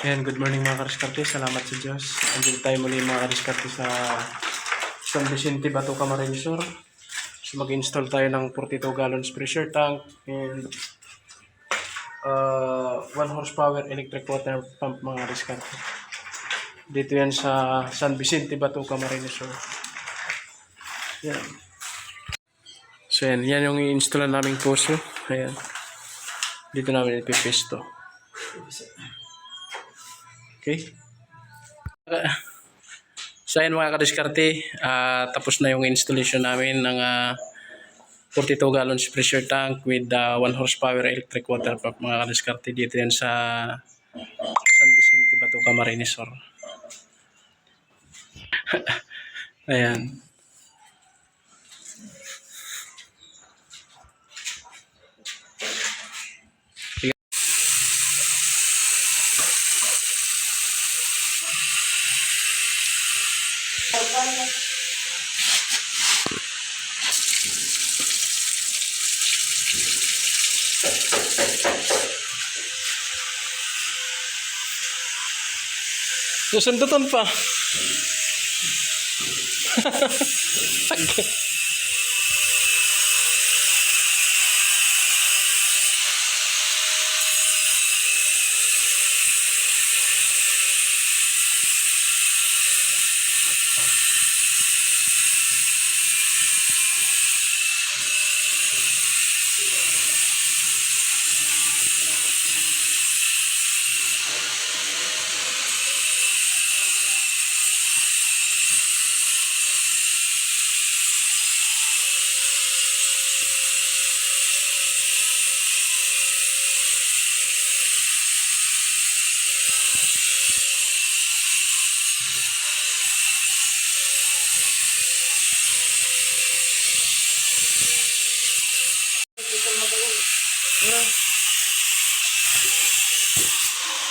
Ayan, good morning mga kadiskarte. Salamat sa Diyos. Andito tayo muli mga kadiskarte sa San Vicente, Bato, Camarines Sur. So mag-install tayo ng 42 gallons pressure tank and 1 horsepower electric water pump mga kadiskarte. Dito yan sa San Vicente, Bato, Camarines Sur. Yan. So yan yung i-installan naming poso. Ayan. Dito namin ipipesto. Okay. So ayan mga kadiskarte, tapos na yung installation namin ng 42 gallons pressure tank with 1 horsepower electric water pump mga kadiskarte. Dito yan sa San Vicente, Bato, Camarines Sur. Ayan. Susundutan pa.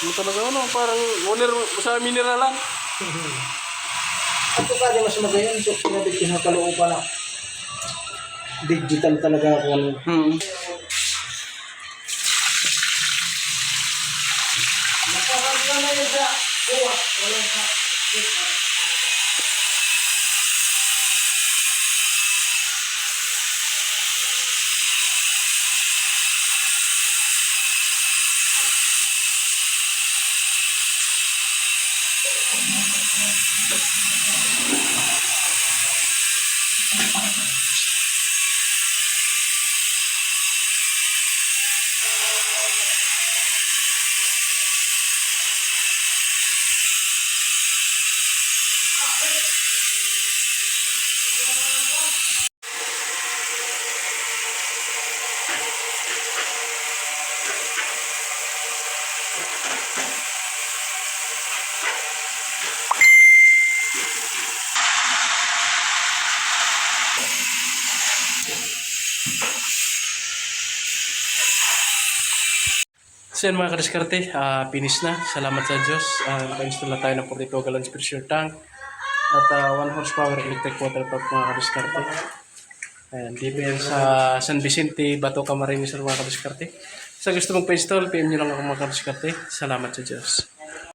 Ano talaga ano, parang sa mineralan. Ako kaya mas magayon, so pinabit ko sa kalooban na digital talaga ako. Nakakagana yun sa kuwa. Walang sa So yan mga kadiskarte, finish na. Salamat sa Diyos. Naka-install na tayo ng 42 gallons pressure tank at 1 horsepower electric water pump mga kadiskarte. Ayan, dito yan sa San Vicente, Bato, Camarines Sur mga kadiskarte. Sa gusto mong pa-install, PM nyo lang ako mga kadiskarte. Salamat sa Diyos.